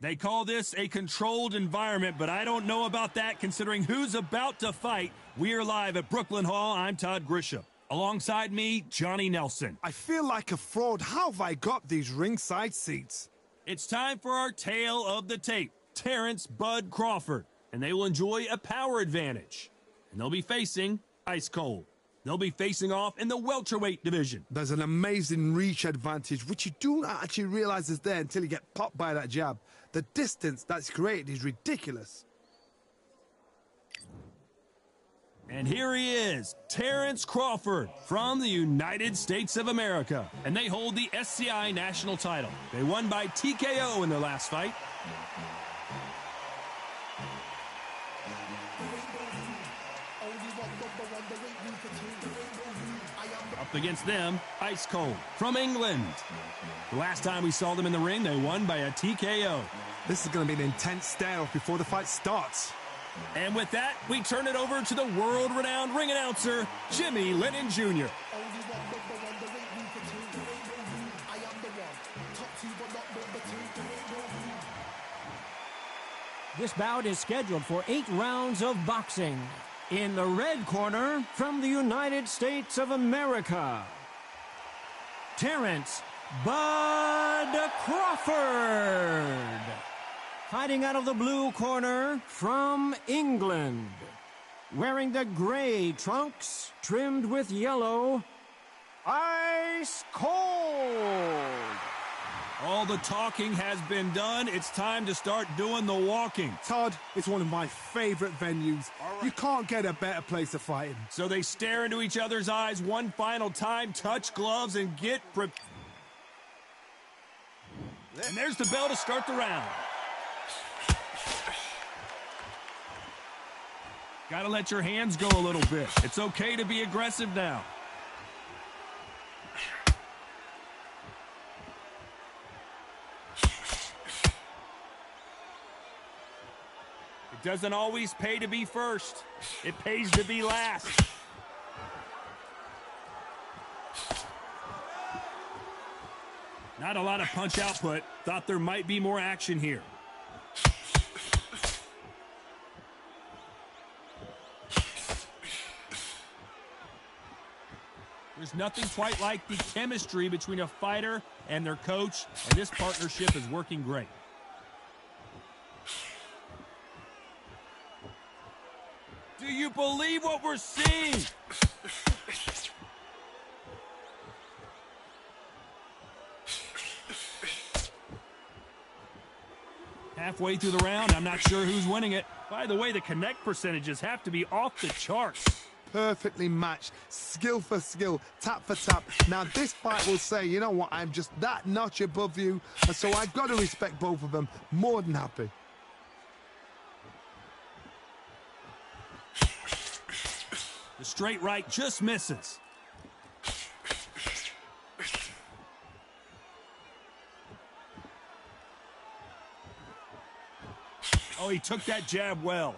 They call this a controlled environment, but I don't know about that considering who's about to fight. We're live at Brooklyn Hall. I'm Todd Grisham. Alongside me, Johnny Nelson. I feel like a fraud. How have I got these ringside seats? It's time for our tale of the tape. Terrence Bud Crawford. And they will enjoy a power advantage. And they'll be facing Ice Cold. They'll be facing off in the welterweight division. There's an amazing reach advantage, which you do not actually realize is there until you get popped by that jab. The distance that's created is ridiculous. And here he is, Terrence Crawford from the United States of America. And they hold the SCI national title. They won by TKO in their last fight. Up against them, Ice Cold from England. The last time we saw them in the ring, they won by a TKO. This is going to be an intense stare-off before the fight starts. And with that, we turn it over to the world-renowned ring announcer, Jimmy Lennon Jr. This bout is scheduled for 8 rounds of boxing. In the red corner, from the United States of America, Terrence Bud Crawford. Fighting out of the blue corner, from England, wearing the gray trunks trimmed with yellow, Ice Cold. All the talking has been done. It's time to start doing the walking. Todd, it's one of my favorite venues. Right. You can't get a better place to fight in. So they stare into each other's eyes one final time, touch gloves, and get prepared. And there's the bell to start the round. Gotta let your hands go a little bit. It's okay to be aggressive now. It doesn't always pay to be first. It pays to be last. Not a lot of punch output. Thought there might be more action here. There's nothing quite like the chemistry between a fighter and their coach, and this partnership is working great. Do you believe what we're seeing? Halfway through the round, I'm not sure who's winning it. By the way, the connect percentages have to be off the charts. Perfectly matched, skill for skill, tap for tap. Now this fight will say, you know what, I'm just that notch above you, and so I've got to respect both of them. More than happy. The straight right just misses. Oh, he took that jab well.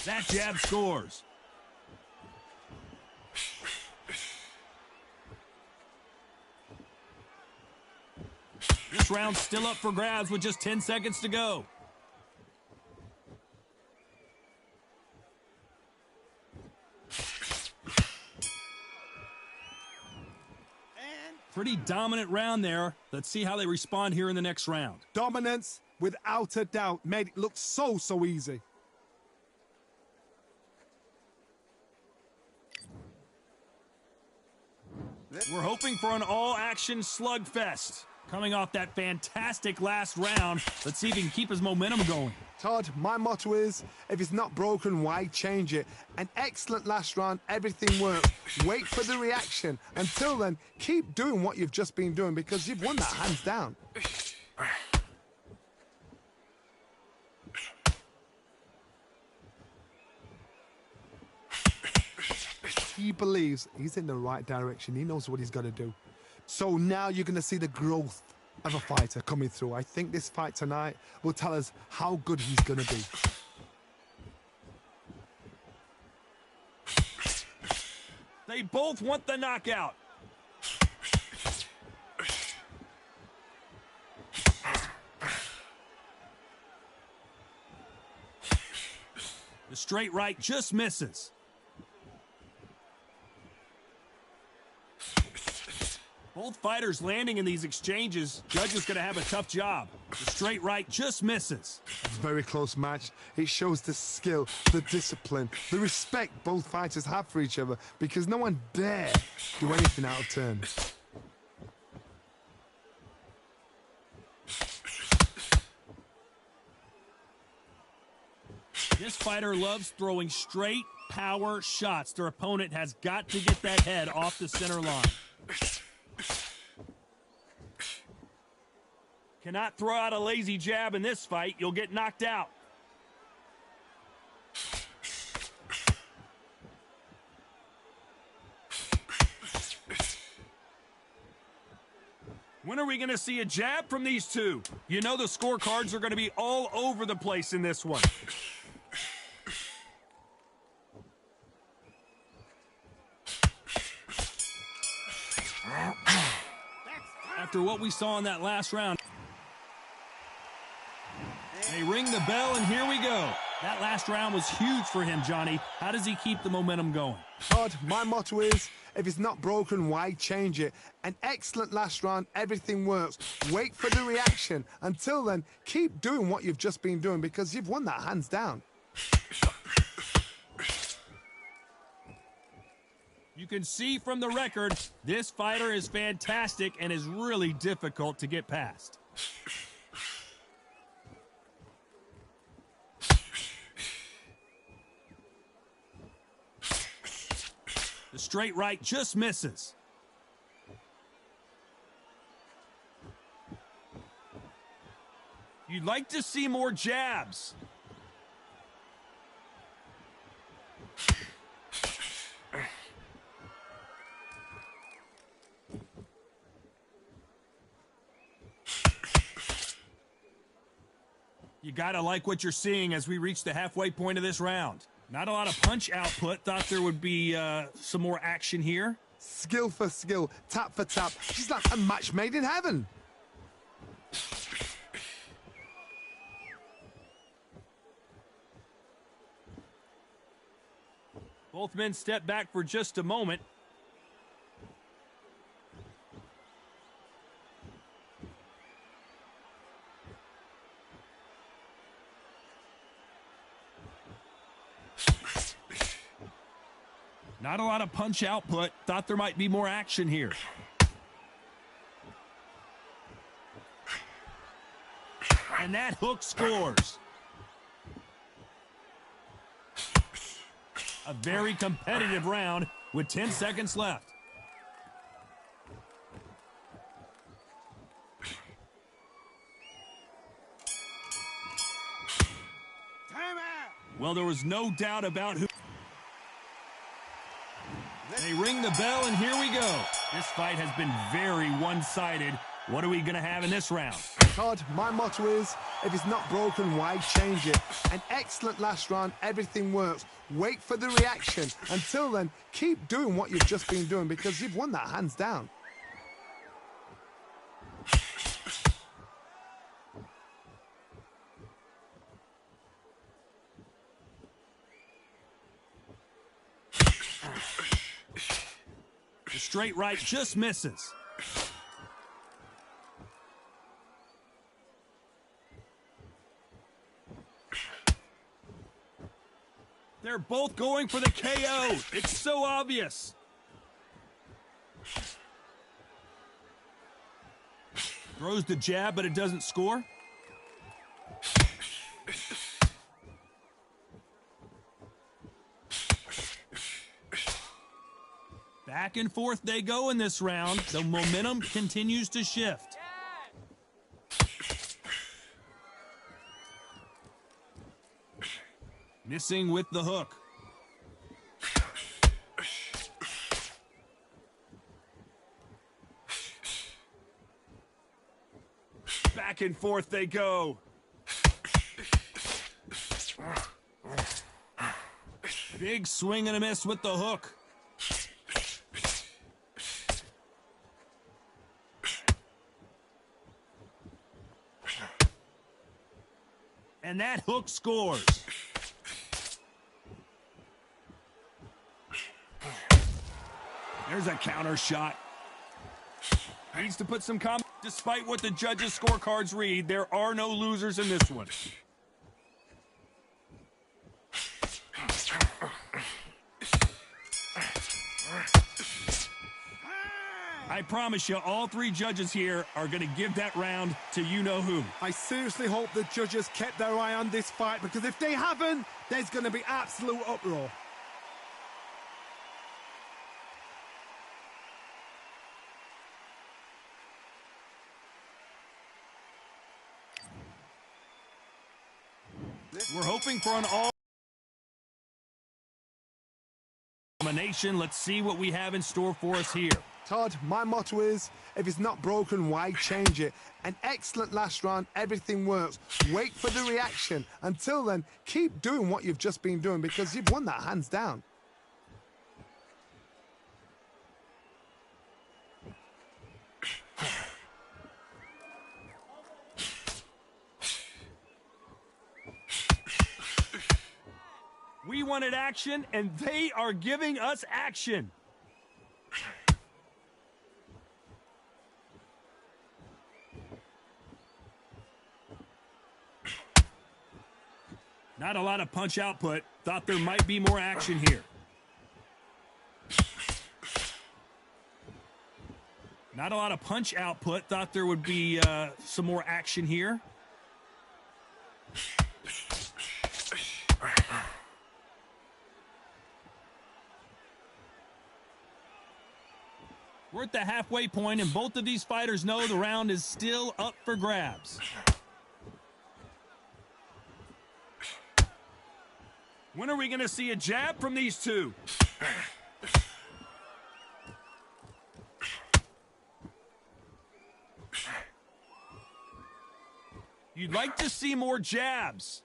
That jab scores. This round's still up for grabs with just 10 seconds to go. Pretty dominant round there. Let's see how they respond here in the next round. Dominance, without a doubt, made it look so easy. We're hoping for an all-action slugfest. Coming off that fantastic last round, let's see if he can keep his momentum going. Todd, my motto is, if it's not broken, why change it? An excellent last round, everything worked. Wait for the reaction. Until then, keep doing what you've just been doing because you've won that hands down. He believes he's in the right direction. He knows what he's got to do. So now you're going to see the growth of a fighter coming through. I think this fight tonight will tell us how good he's going to be. They both want the knockout. The straight right just misses. Both fighters landing in these exchanges. Judge is going to have a tough job. The straight right just misses. Very close match. It shows the skill, the discipline, the respect both fighters have for each other because no one dare do anything out of turn. This fighter loves throwing straight power shots. Their opponent has got to get that head off the center line. Cannot throw out a lazy jab in this fight. You'll get knocked out. When are we going to see a jab from these two? You know the scorecards are going to be all over the place in this one. After what we saw in that last round, they ring the bell, and here we go. That last round was huge for him, Johnny. How does he keep the momentum going? Todd, my motto is, if it's not broken, why change it? An excellent last round, everything works. Wait for the reaction. Until then, keep doing what you've just been doing because you've won that hands down. You can see from the record, this fighter is fantastic and is really difficult to get past. The straight right just misses. You'd like to see more jabs. You gotta like what you're seeing as we reach the halfway point of this round. Not a lot of punch output. Thought there would be some more action here. Skill for skill, tap for tap. She's like a match made in heaven. Both men step back for just a moment. Not a lot of punch output. Thought there might be more action here. And that hook scores. A very competitive round with 10 seconds left. Well, there was no doubt about who. They ring the bell, and here we go. This fight has been very one-sided. What are we going to have in this round? Todd, my motto is, if it's not broken, why change it? An excellent last round, everything works. Wait for the reaction. Until then, keep doing what you've just been doing because you've won that hands down. The straight right just misses. They're both going for the KO. It's so obvious. Throws the jab, but it doesn't score. Back and forth they go in this round. The momentum continues to shift. Missing with the hook. Back and forth they go. Big swing and a miss with the hook. And that hook scores. There's a counter shot. Needs to put some comment. Despite what the judges' scorecards read, there are no losers in this one. I promise you, all three judges here are going to give that round to you-know-who. I seriously hope the judges kept their eye on this fight, because if they haven't, there's going to be absolute uproar. We're hoping for an all domination. Let's see what we have in store for us here. Todd, my motto is, if it's not broken, why change it? An excellent last round, everything works. Wait for the reaction. Until then, keep doing what you've just been doing, because you've won that hands down. We wanted action, and they are giving us action. Not a lot of punch output. Thought there might be more action here. Not a lot of punch output. Thought there would be some more action here. We're at the halfway point, and both of these fighters know the round is still up for grabs. When are we going to see a jab from these two? You'd like to see more jabs.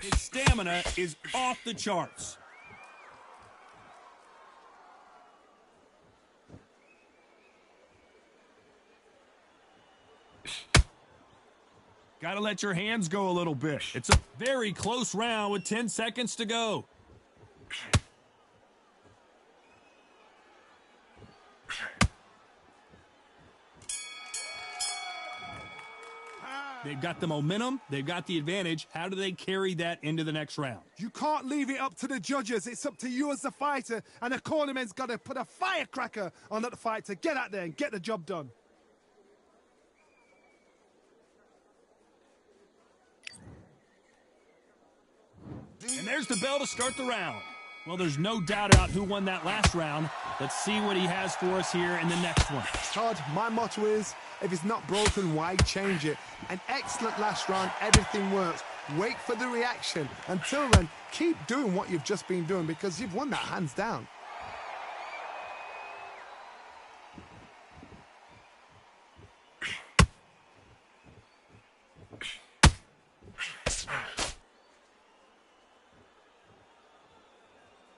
His stamina is off the charts. Got to let your hands go a little bit. It's a very close round with 10 seconds to go. They've got the momentum. They've got the advantage. How do they carry that into the next round? You can't leave it up to the judges. It's up to you as the fighter, and the cornerman's got to put a firecracker on that fight to get out there and get the job done. And there's the bell to start the round. Well, there's no doubt about who won that last round. Let's see what he has for us here in the next one. Todd, my motto is, if it's not broken, why change it? An excellent last round, everything works. Wait for the reaction. Until then, keep doing what you've just been doing, because you've won that hands down.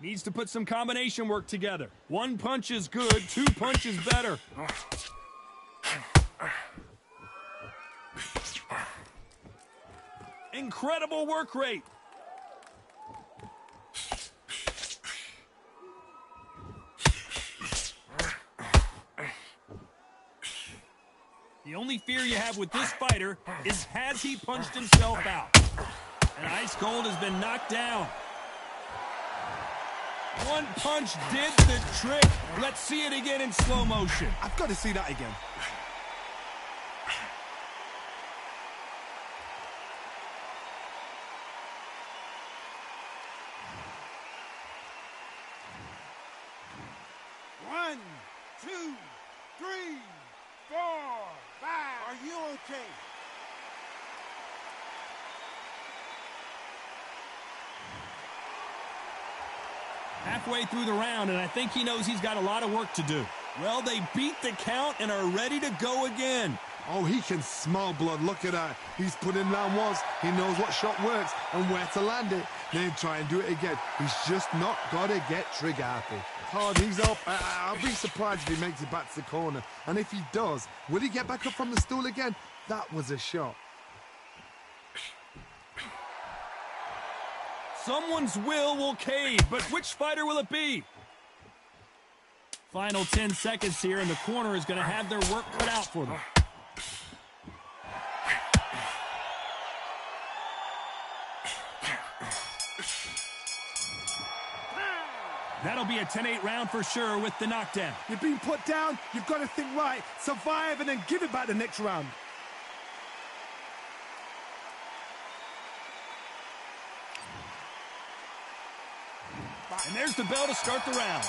Needs to put some combination work together. One punch is good, two punches better. Incredible work rate. The only fear you have with this fighter is, has he punched himself out? And Ice Cold has been knocked down. One punch did the trick. Let's see it again in slow motion. I've got to see that again. One, two, three, 4, 5. Are you okay? Halfway through the round, and I think he knows he's got a lot of work to do. Well, they beat the count and are ready to go again. Oh, he can smell blood. Look at that. He's put in round once. He knows what shot works and where to land it. Then try and do it again. He's just not got to get trigger happy. Todd, he's up. I'll be surprised if he makes it back to the corner. And if he does, will he get back up from the stool again? That was a shot. Someone's will cave, but which fighter will it be? Final 10 seconds here, and the corner is going to have their work cut out for them. That'll be a 10-8 round for sure with the knockdown. You're being put down, you've got to think right, survive, and then give it back the next round. And there's the bell to start the round.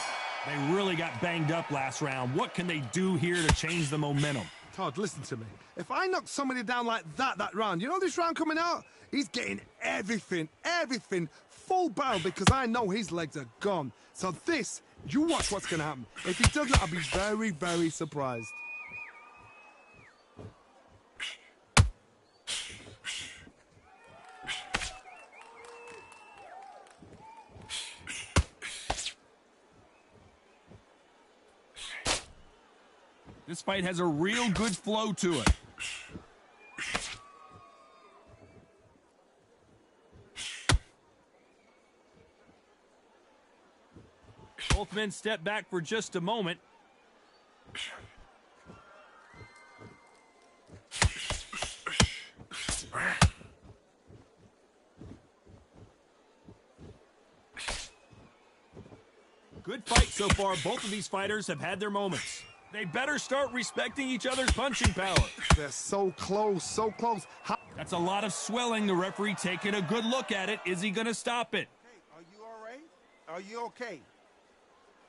They really got banged up last round. What can they do here to change the momentum? Todd, listen to me. If I knock somebody down like that round, you know this round coming out? He's getting everything, full barrel, because I know his legs are gone. So this, you watch what's going to happen. If he doesn't, I'll be very, very surprised. This fight has a real good flow to it. Both men step back for just a moment. Good fight so far. Both of these fighters have had their moments. They better start respecting each other's punching power. They're so close, so close. That's a lot of swelling. The referee taking a good look at it. Is he going to stop it? Hey, are you all right? Are you okay?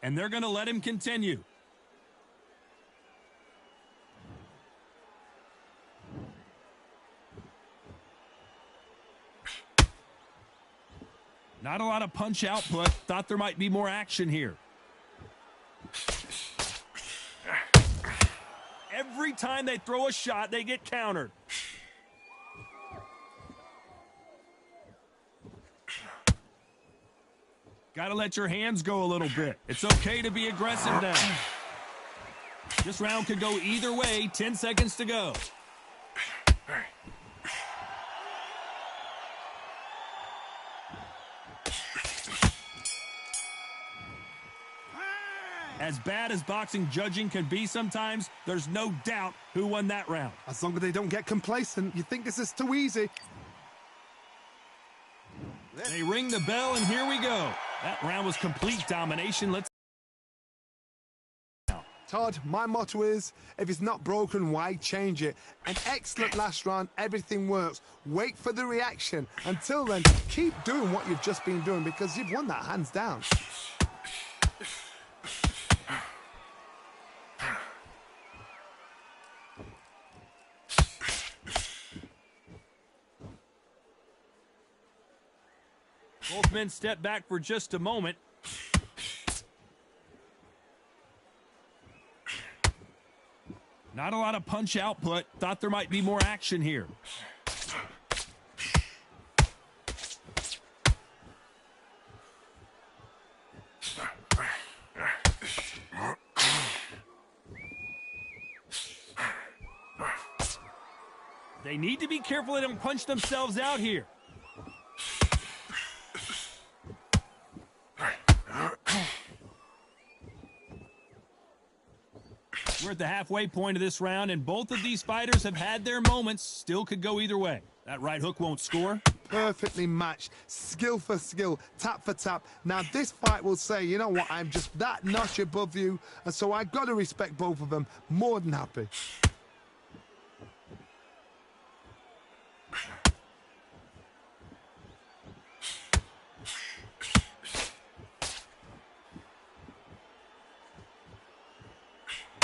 And they're going to let him continue. Not a lot of punch output. Thought there might be more action here. Every time they throw a shot, they get countered. Got to let your hands go a little bit. It's okay to be aggressive now. This round could go either way. 10 seconds to go. As bad as boxing judging can be sometimes, there's no doubt who won that round. As long as they don't get complacent, you think this is too easy. They ring the bell, and here we go. That round was complete domination. Let's. Todd, my motto is, if it's not broken, why change it? An excellent last round, everything works. Wait for the reaction. Until then, keep doing what you've just been doing, because you've won that hands down. Both men step back for just a moment. Not a lot of punch output. Thought there might be more action here. They need to be careful they don't punch themselves out here. We're at the halfway point of this round, and both of these fighters have had their moments. Still could go either way. That right hook won't score. Perfectly matched. Skill for skill. Tap for tap. Now, this fight will say, you know what, I'm just that notch above you, and so I've got to respect both of them. More than happy.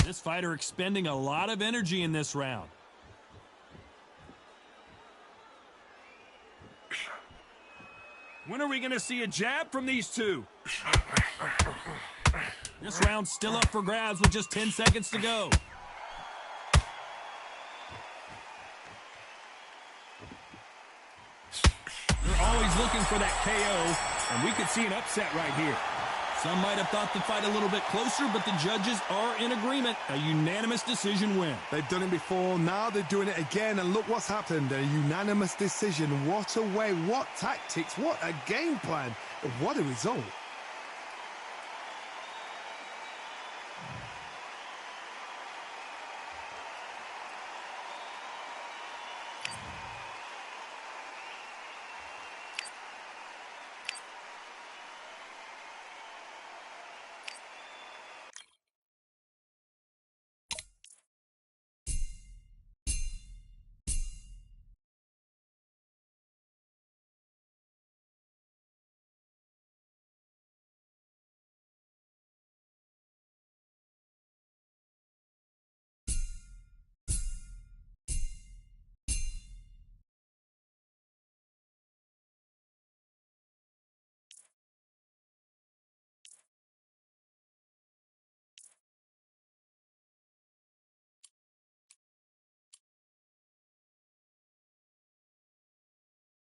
This fighter expending a lot of energy in this round. When are we going to see a jab from these two? This round's still up for grabs with just 10 seconds to go. They're always looking for that KO, and we could see an upset right here. Some might have thought the fight a little bit closer, but the judges are in agreement. A unanimous decision win. They've done it before, now they're doing it again, and look what's happened. A unanimous decision. What a way, what tactics, what a game plan, what a result.